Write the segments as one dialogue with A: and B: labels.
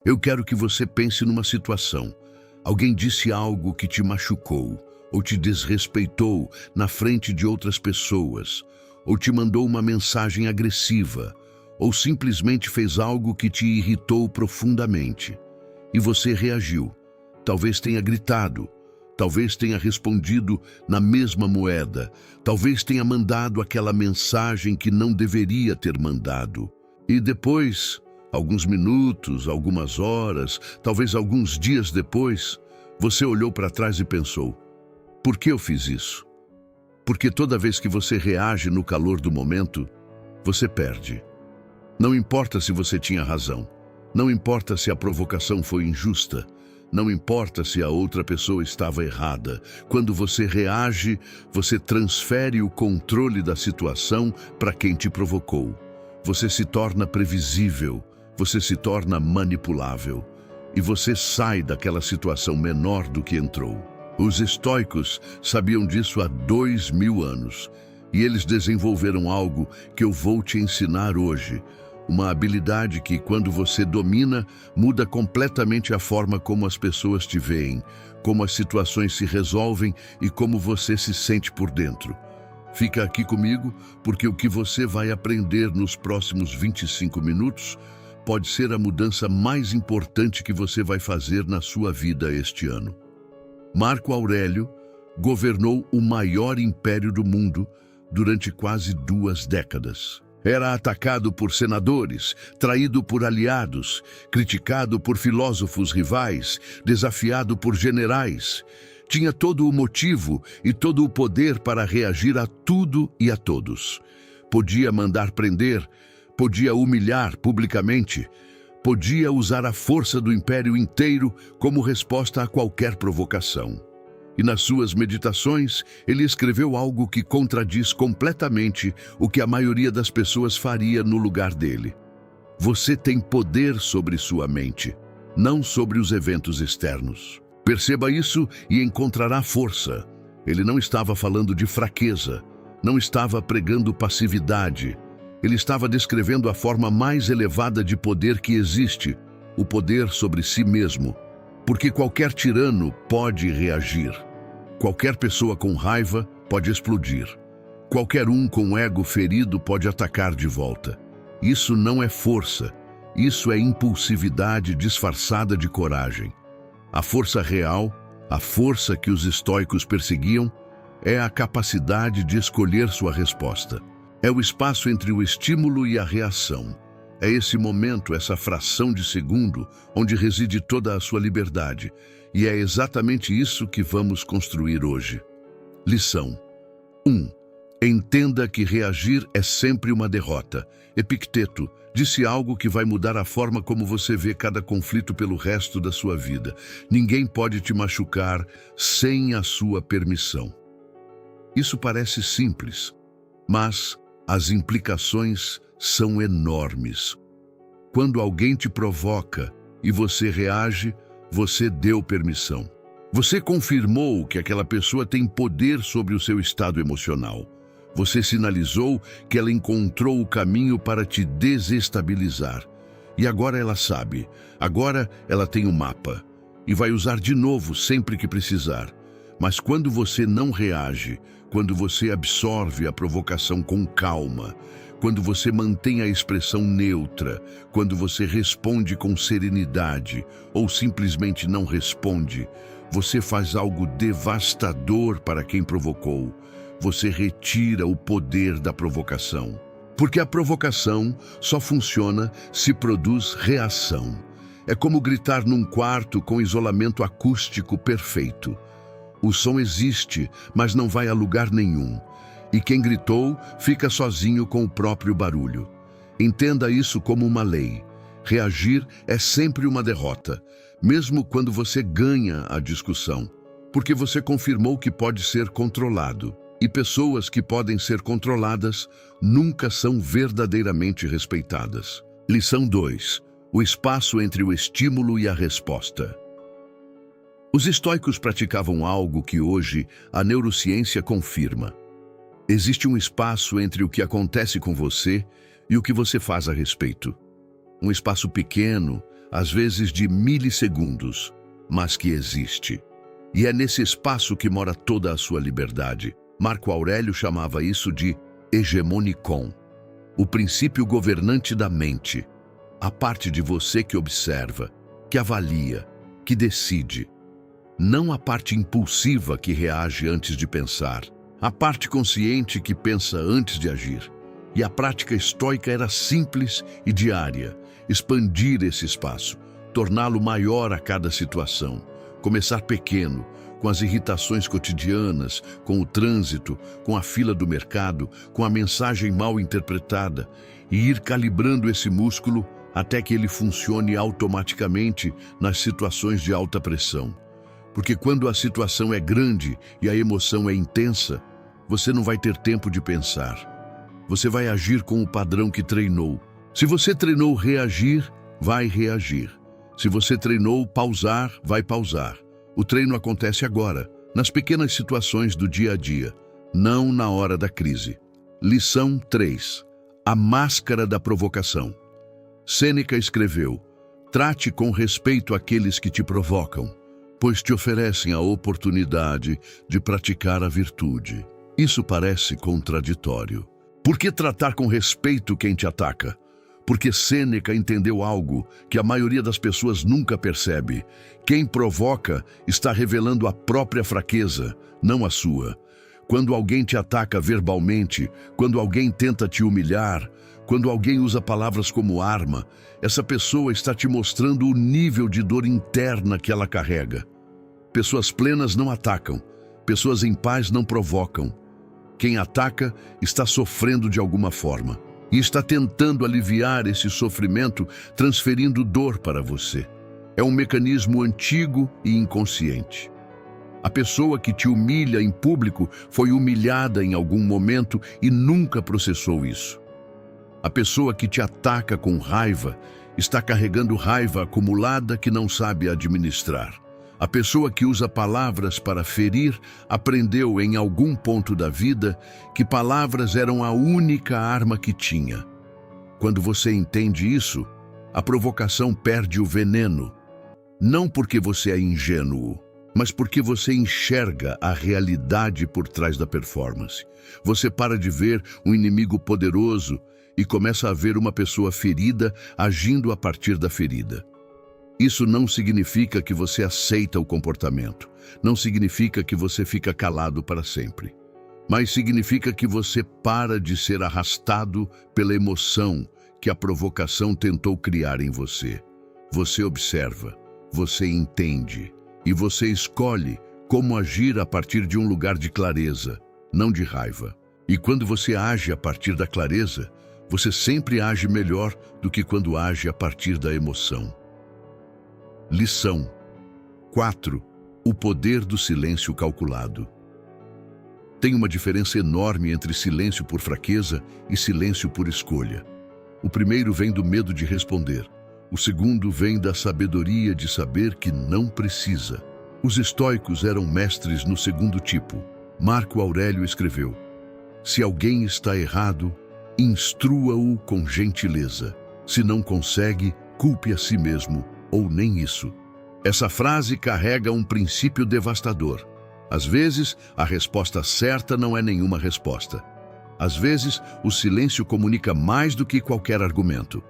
A: Eu quero que você pense numa situação. Alguém disse algo que te machucou, ou te desrespeitou na frente de outras pessoas, ou te mandou uma mensagem agressiva, ou simplesmente fez algo que te irritou profundamente. E você reagiu. Talvez tenha gritado, talvez tenha respondido na mesma moeda, talvez tenha mandado aquela mensagem que não deveria ter mandado. E depois, alguns minutos, algumas horas, talvez alguns dias depois, você olhou para trás e pensou: por que eu fiz isso? Porque toda vez que você reage no calor do momento, você perde. Não importa se você tinha razão, não importa se a provocação foi injusta, não importa se a outra pessoa estava errada. Quando você reage, você transfere o controle da situação para quem te provocou. Você se torna previsível, você se torna manipulável e você sai daquela situação menor do que entrou. Os estoicos sabiam disso há 2000 anos e eles desenvolveram algo que eu vou te ensinar hoje. Uma habilidade que, quando você domina, muda completamente a forma como as pessoas te veem, como as situações se resolvem e como você se sente por dentro. Fica aqui comigo, porque o que você vai aprender nos próximos 25 minutos pode ser a mudança mais importante que você vai fazer na sua vida este ano. Marco Aurélio governou o maior império do mundo durante quase 2 décadas. Era atacado por senadores, traído por aliados, criticado por filósofos rivais, desafiado por generais. Tinha todo o motivo e todo o poder para reagir a tudo e a todos. Podia mandar prender, podia humilhar publicamente, podia usar a força do império inteiro como resposta a qualquer provocação. E nas suas meditações, ele escreveu algo que contradiz completamente o que a maioria das pessoas faria no lugar dele. Você tem poder sobre sua mente, não sobre os eventos externos. Perceba isso e encontrará força. Ele não estava falando de fraqueza, não estava pregando passividade. Ele estava descrevendo a forma mais elevada de poder que existe, o poder sobre si mesmo. Porque qualquer tirano pode reagir. Qualquer pessoa com raiva pode explodir. Qualquer um com ego ferido pode atacar de volta. Isso não é força, isso é impulsividade disfarçada de coragem. A força real, a força que os estoicos perseguiam, é a capacidade de escolher sua resposta. É o espaço entre o estímulo e a reação. É esse momento, essa fração de segundo, onde reside toda a sua liberdade. E é exatamente isso que vamos construir hoje. Lição 1. Entenda que reagir é sempre uma derrota. Epicteto disse algo que vai mudar a forma como você vê cada conflito pelo resto da sua vida. Ninguém pode te machucar sem a sua permissão. Isso parece simples, mas as implicações são enormes. Quando alguém te provoca e você reage, você deu permissão. Você confirmou que aquela pessoa tem poder sobre o seu estado emocional. Você sinalizou que ela encontrou o caminho para te desestabilizar. E agora ela sabe. Agora ela tem o mapa. E vai usar de novo sempre que precisar. Mas quando você não reage, quando você absorve a provocação com calma, quando você mantém a expressão neutra, quando você responde com serenidade ou simplesmente não responde, você faz algo devastador para quem provocou. Você retira o poder da provocação. Porque a provocação só funciona se produz reação. É como gritar num quarto com isolamento acústico perfeito. O som existe, mas não vai a lugar nenhum. E quem gritou fica sozinho com o próprio barulho. Entenda isso como uma lei. Reagir é sempre uma derrota, mesmo quando você ganha a discussão, porque você confirmou que pode ser controlado. E pessoas que podem ser controladas nunca são verdadeiramente respeitadas. Lição 2. O espaço entre o estímulo e a resposta. Os estoicos praticavam algo que hoje a neurociência confirma. Existe um espaço entre o que acontece com você e o que você faz a respeito. Um espaço pequeno, às vezes de milissegundos, mas que existe. E é nesse espaço que mora toda a sua liberdade. Marco Aurélio chamava isso de hegemonikon, o princípio governante da mente, a parte de você que observa, que avalia, que decide. Não a parte impulsiva que reage antes de pensar, a parte consciente que pensa antes de agir. E a prática estoica era simples e diária, expandir esse espaço, torná-lo maior a cada situação, começar pequeno, com as irritações cotidianas, com o trânsito, com a fila do mercado, com a mensagem mal interpretada, e ir calibrando esse músculo até que ele funcione automaticamente nas situações de alta pressão. Porque quando a situação é grande e a emoção é intensa, você não vai ter tempo de pensar. Você vai agir com o padrão que treinou. Se você treinou reagir, vai reagir. Se você treinou pausar, vai pausar. O treino acontece agora, nas pequenas situações do dia a dia, não na hora da crise. Lição 3. A máscara da provocação. Sêneca escreveu: trate com respeito aqueles que te provocam, pois te oferecem a oportunidade de praticar a virtude. Isso parece contraditório. Por que tratar com respeito quem te ataca? Porque Sêneca entendeu algo que a maioria das pessoas nunca percebe. Quem provoca está revelando a própria fraqueza, não a sua. Quando alguém te ataca verbalmente, quando alguém tenta te humilhar, quando alguém usa palavras como arma, essa pessoa está te mostrando o nível de dor interna que ela carrega. Pessoas plenas não atacam, pessoas em paz não provocam. Quem ataca está sofrendo de alguma forma e está tentando aliviar esse sofrimento, transferindo dor para você. É um mecanismo antigo e inconsciente. A pessoa que te humilha em público foi humilhada em algum momento e nunca processou isso. A pessoa que te ataca com raiva está carregando raiva acumulada que não sabe administrar. A pessoa que usa palavras para ferir aprendeu em algum ponto da vida que palavras eram a única arma que tinha. Quando você entende isso, a provocação perde o veneno. Não porque você é ingênuo, mas porque você enxerga a realidade por trás da performance. Você para de ver um inimigo poderoso e começa a ver uma pessoa ferida agindo a partir da ferida. Isso não significa que você aceita o comportamento, não significa que você fica calado para sempre, mas significa que você para de ser arrastado pela emoção que a provocação tentou criar em você. Você observa, você entende e você escolhe como agir a partir de um lugar de clareza, não de raiva. E quando você age a partir da clareza, você sempre age melhor do que quando age a partir da emoção. Lição 4. O poder do silêncio calculado. Tem uma diferença enorme entre silêncio por fraqueza e silêncio por escolha. O primeiro vem do medo de responder. O segundo vem da sabedoria de saber que não precisa. Os estoicos eram mestres no segundo tipo. Marco Aurélio escreveu: se alguém está errado, instrua-o com gentileza. Se não consegue, culpe a si mesmo, ou nem isso. Essa frase carrega um princípio devastador. Às vezes, a resposta certa não é nenhuma resposta. Às vezes, o silêncio comunica mais do que qualquer argumento.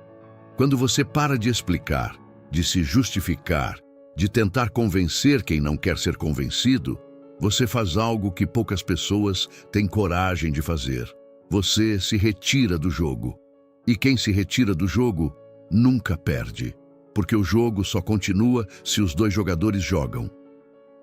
A: Quando você para de explicar, de se justificar, de tentar convencer quem não quer ser convencido, você faz algo que poucas pessoas têm coragem de fazer. Você se retira do jogo. E quem se retira do jogo nunca perde, porque o jogo só continua se os dois jogadores jogam.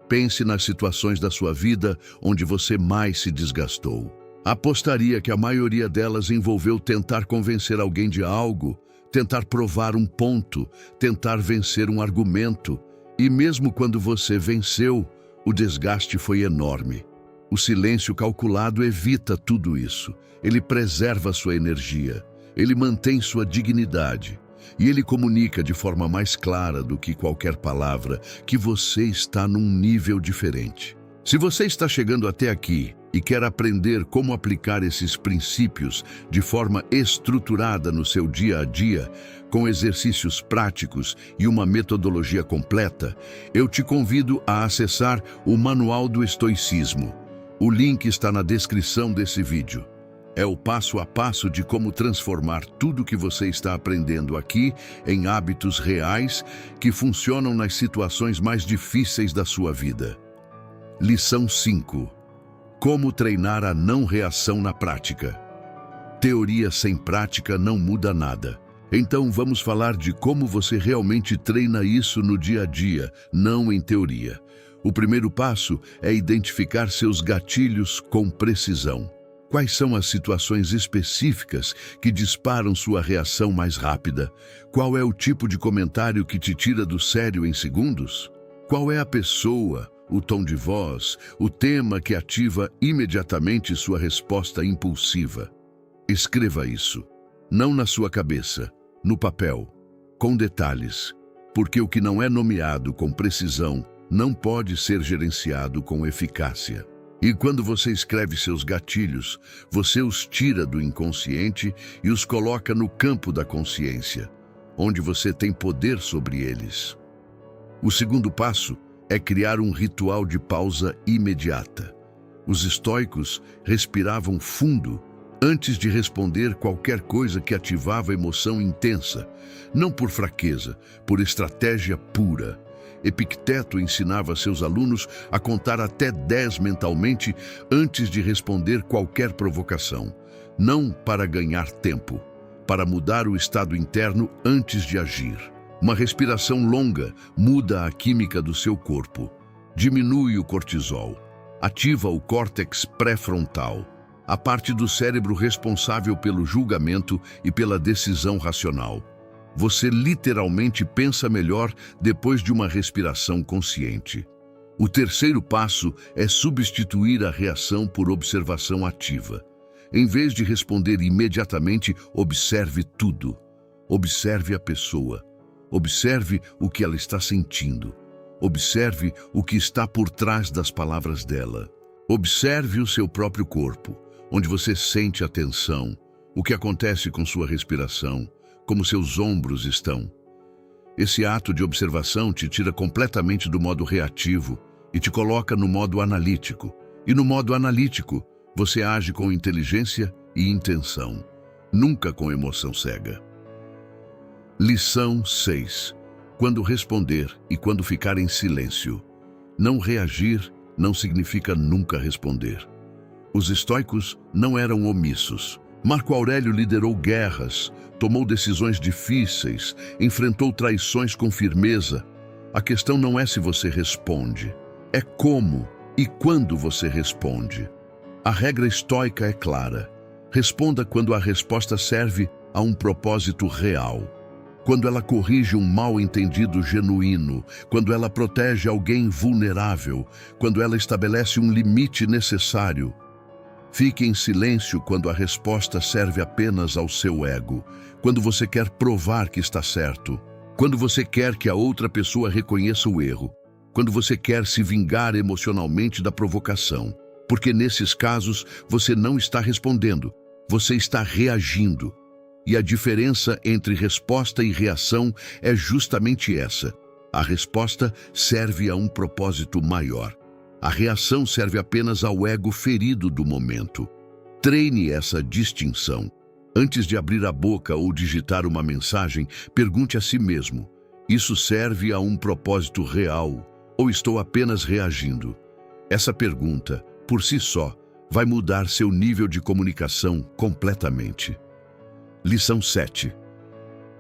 A: Pense nas situações da sua vida onde você mais se desgastou. Apostaria que a maioria delas envolveu tentar convencer alguém de algo, tentar provar um ponto, tentar vencer um argumento. E mesmo quando você venceu, o desgaste foi enorme. O silêncio calculado evita tudo isso. Ele preserva sua energia, ele mantém sua dignidade. E ele comunica de forma mais clara do que qualquer palavra que você está num nível diferente. Se você está chegando até aqui e quer aprender como aplicar esses princípios de forma estruturada no seu dia a dia, com exercícios práticos e uma metodologia completa, eu te convido a acessar o Manual do Estoicismo. O link está na descrição desse vídeo. É o passo a passo de como transformar tudo que você está aprendendo aqui em hábitos reais que funcionam nas situações mais difíceis da sua vida. Lição 5. Como treinar a não reação na prática. Teoria sem prática não muda nada. Então vamos falar de como você realmente treina isso no dia a dia, não em teoria. O primeiro passo é identificar seus gatilhos com precisão. Quais são as situações específicas que disparam sua reação mais rápida? Qual é o tipo de comentário que te tira do sério em segundos? Qual é a pessoa, o tom de voz, o tema que ativa imediatamente sua resposta impulsiva? Escreva isso, não na sua cabeça, no papel, com detalhes, porque o que não é nomeado com precisão não pode ser gerenciado com eficácia. E quando você escreve seus gatilhos, você os tira do inconsciente e os coloca no campo da consciência, onde você tem poder sobre eles. O segundo passo é criar um ritual de pausa imediata. Os estoicos respiravam fundo antes de responder qualquer coisa que ativava emoção intensa, não por fraqueza, por estratégia pura. Epicteto ensinava seus alunos a contar até 10 mentalmente antes de responder qualquer provocação, não para ganhar tempo, para mudar o estado interno antes de agir. Uma respiração longa muda a química do seu corpo, diminui o cortisol, ativa o córtex pré-frontal, a parte do cérebro responsável pelo julgamento e pela decisão racional. Você literalmente pensa melhor depois de uma respiração consciente. O terceiro passo é substituir a reação por observação ativa. Em vez de responder imediatamente, observe tudo. Observe a pessoa. Observe o que ela está sentindo. Observe o que está por trás das palavras dela. Observe o seu próprio corpo, onde você sente a tensão, o que acontece com sua respiração, como seus ombros estão. Esse ato de observação te tira completamente do modo reativo e te coloca no modo analítico. E no modo analítico, você age com inteligência e intenção, nunca com emoção cega. Lição 6. Quando responder e quando ficar em silêncio. Não reagir não significa nunca responder. Os estoicos não eram omissos. Marco Aurélio liderou guerras, tomou decisões difíceis, enfrentou traições com firmeza. A questão não é se você responde, é como e quando você responde. A regra estoica é clara. Responda quando a resposta serve a um propósito real. Quando ela corrige um mal-entendido genuíno, quando ela protege alguém vulnerável, quando ela estabelece um limite necessário. Fique em silêncio quando a resposta serve apenas ao seu ego, quando você quer provar que está certo, quando você quer que a outra pessoa reconheça o erro, quando você quer se vingar emocionalmente da provocação, porque nesses casos você não está respondendo, você está reagindo. E a diferença entre resposta e reação é justamente essa. A resposta serve a um propósito maior. A reação serve apenas ao ego ferido do momento. Treine essa distinção. Antes de abrir a boca ou digitar uma mensagem, pergunte a si mesmo: isso serve a um propósito real ou estou apenas reagindo? Essa pergunta, por si só, vai mudar seu nível de comunicação completamente. Lição 7.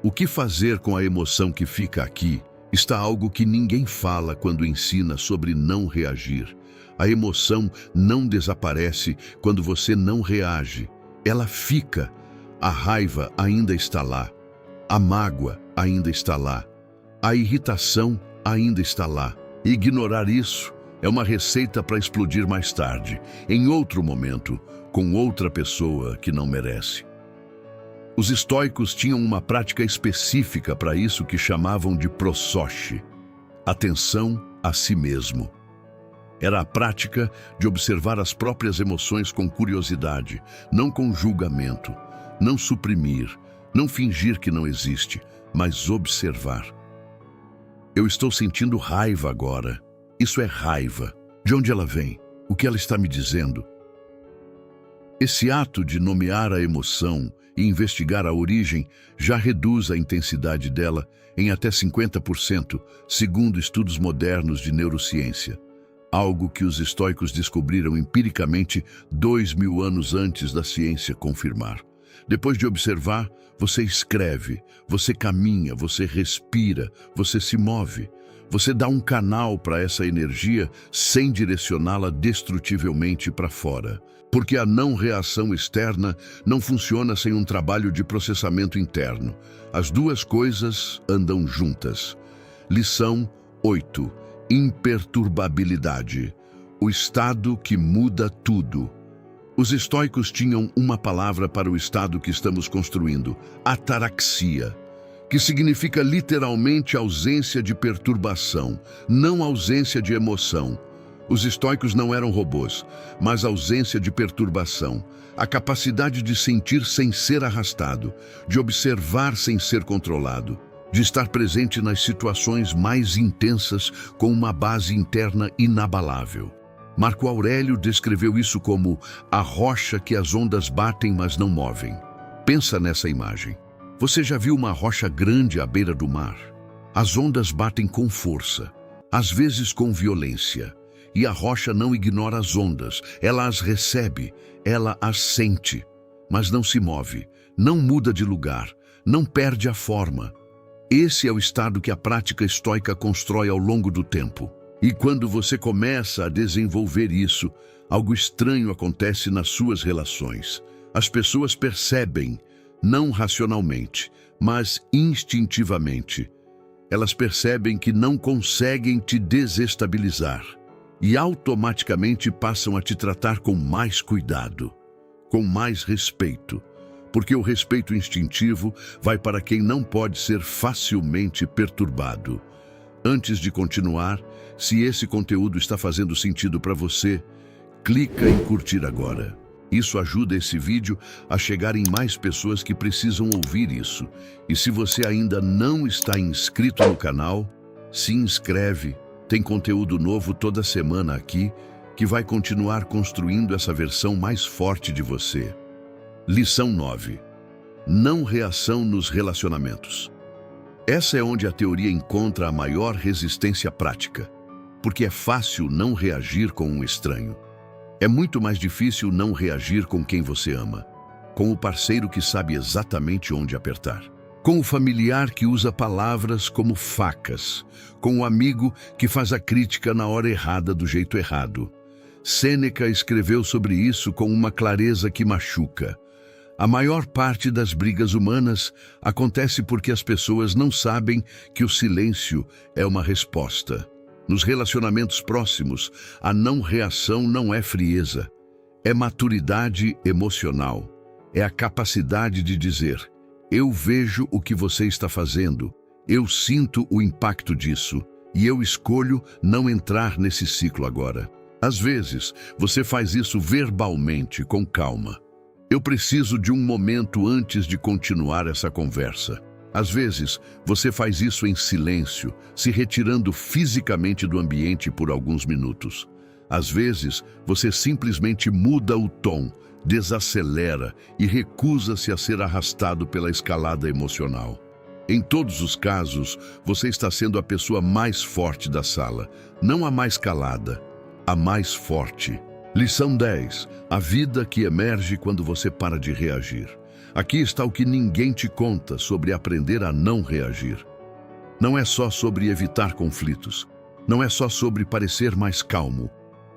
A: O que fazer com a emoção que fica aqui? Está algo que ninguém fala quando ensina sobre não reagir. A emoção não desaparece quando você não reage. Ela fica. A raiva ainda está lá. A mágoa ainda está lá. A irritação ainda está lá. Ignorar isso é uma receita para explodir mais tarde, em outro momento, com outra pessoa que não merece. Os estoicos tinham uma prática específica para isso que chamavam de prosoche, atenção a si mesmo. Era a prática de observar as próprias emoções com curiosidade, não com julgamento, não suprimir, não fingir que não existe, mas observar. Eu estou sentindo raiva agora. Isso é raiva. De onde ela vem? O que ela está me dizendo? Esse ato de nomear a emoção e investigar a origem já reduz a intensidade dela em até 50%, segundo estudos modernos de neurociência. Algo que os estoicos descobriram empiricamente 2000 anos antes da ciência confirmar. Depois de observar, você escreve, você caminha, você respira, você se move. Você dá um canal para essa energia sem direcioná-la destrutivelmente para fora. Porque a não reação externa não funciona sem um trabalho de processamento interno. As duas coisas andam juntas. Lição 8. Imperturbabilidade. O estado que muda tudo. Os estoicos tinham uma palavra para o estado que estamos construindo, ataraxia, que significa literalmente ausência de perturbação, não ausência de emoção. Os estoicos não eram robôs, mas ausência de perturbação, a capacidade de sentir sem ser arrastado, de observar sem ser controlado, de estar presente nas situações mais intensas com uma base interna inabalável. Marco Aurélio descreveu isso como a rocha que as ondas batem, mas não movem. Pensa nessa imagem. Você já viu uma rocha grande à beira do mar? As ondas batem com força, às vezes com violência. E a rocha não ignora as ondas, ela as recebe, ela as sente, mas não se move, não muda de lugar, não perde a forma. Esse é o estado que a prática estoica constrói ao longo do tempo. E quando você começa a desenvolver isso, algo estranho acontece nas suas relações. As pessoas percebem, não racionalmente, mas instintivamente. Elas percebem que não conseguem te desestabilizar. E automaticamente passam a te tratar com mais cuidado, com mais respeito, porque o respeito instintivo vai para quem não pode ser facilmente perturbado. Antes de continuar, se esse conteúdo está fazendo sentido para você, clica em curtir agora. Isso ajuda esse vídeo a chegar em mais pessoas que precisam ouvir isso. E se você ainda não está inscrito no canal, se inscreve. Tem conteúdo novo toda semana aqui, que vai continuar construindo essa versão mais forte de você. Lição 9. Não reação nos relacionamentos. Essa é onde a teoria encontra a maior resistência prática, porque é fácil não reagir com um estranho. É muito mais difícil não reagir com quem você ama, com o parceiro que sabe exatamente onde apertar. Com o familiar que usa palavras como facas, com o amigo que faz a crítica na hora errada do jeito errado. Sêneca escreveu sobre isso com uma clareza que machuca. A maior parte das brigas humanas acontece porque as pessoas não sabem que o silêncio é uma resposta. Nos relacionamentos próximos, a não reação não é frieza, é maturidade emocional, é a capacidade de dizer: eu vejo o que você está fazendo, eu sinto o impacto disso e eu escolho não entrar nesse ciclo agora. Às vezes, você faz isso verbalmente, com calma. Eu preciso de um momento antes de continuar essa conversa. Às vezes, você faz isso em silêncio, se retirando fisicamente do ambiente por alguns minutos. Às vezes, você simplesmente muda o tom, desacelera e recusa-se a ser arrastado pela escalada emocional. Em todos os casos, você está sendo a pessoa mais forte da sala, não a mais calada, a mais forte. Lição 10. A vida que emerge quando você para de reagir. Aqui está o que ninguém te conta sobre aprender a não reagir. Não é só sobre evitar conflitos. Não é só sobre parecer mais calmo.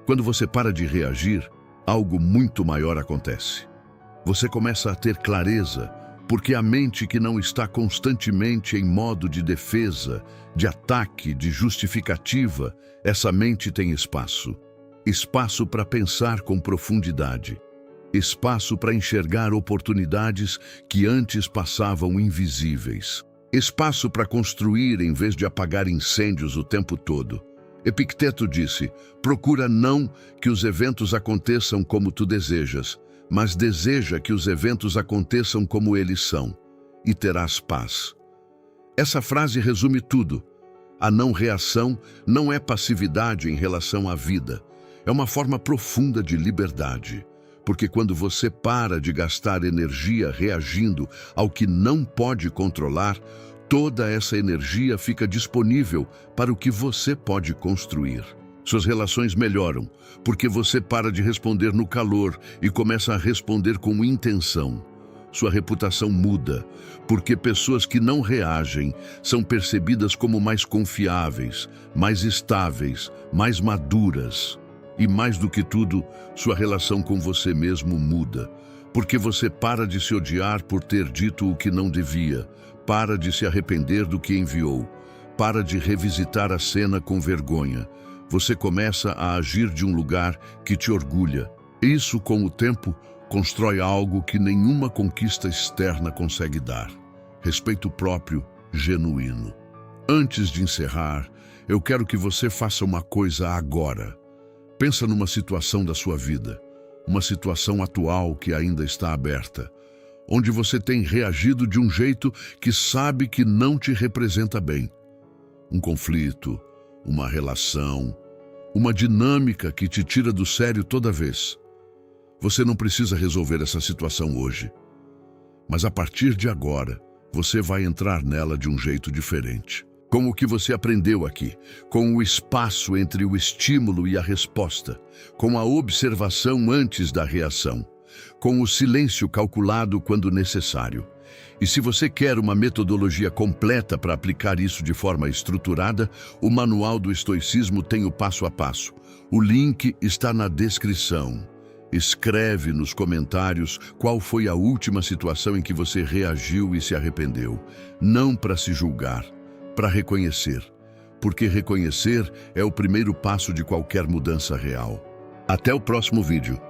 A: Quando você para de reagir, algo muito maior acontece. Você começa a ter clareza, porque a mente que não está constantemente em modo de defesa, de ataque, de justificativa, essa mente tem espaço. Espaço para pensar com profundidade. Espaço para enxergar oportunidades que antes passavam invisíveis. Espaço para construir em vez de apagar incêndios o tempo todo. Epicteto disse: procura não que os eventos aconteçam como tu desejas, mas deseja que os eventos aconteçam como eles são, e terás paz. Essa frase resume tudo. A não reação não é passividade em relação à vida. É uma forma profunda de liberdade. Porque quando você para de gastar energia reagindo ao que não pode controlar, toda essa energia fica disponível para o que você pode construir. Suas relações melhoram, porque você para de responder no calor e começa a responder com intenção. Sua reputação muda, porque pessoas que não reagem são percebidas como mais confiáveis, mais estáveis, mais maduras. E mais do que tudo, sua relação com você mesmo muda, porque você para de se odiar por ter dito o que não devia, para de se arrepender do que enviou, para de revisitar a cena com vergonha. Você começa a agir de um lugar que te orgulha. Isso, com o tempo, constrói algo que nenhuma conquista externa consegue dar. Respeito próprio, genuíno. Antes de encerrar, eu quero que você faça uma coisa agora. Pensa numa situação da sua vida, uma situação atual que ainda está aberta, onde você tem reagido de um jeito que sabe que não te representa bem. Um conflito, uma relação, uma dinâmica que te tira do sério toda vez. Você não precisa resolver essa situação hoje, mas a partir de agora, você vai entrar nela de um jeito diferente. Com o que você aprendeu aqui, com o espaço entre o estímulo e a resposta, com a observação antes da reação, com o silêncio calculado quando necessário. E se você quer uma metodologia completa para aplicar isso de forma estruturada, o Manual do Estoicismo tem o passo a passo. O link está na descrição. Escreve nos comentários qual foi a última situação em que você reagiu e se arrependeu. Não para se julgar, para reconhecer, porque reconhecer é o primeiro passo de qualquer mudança real. Até o próximo vídeo.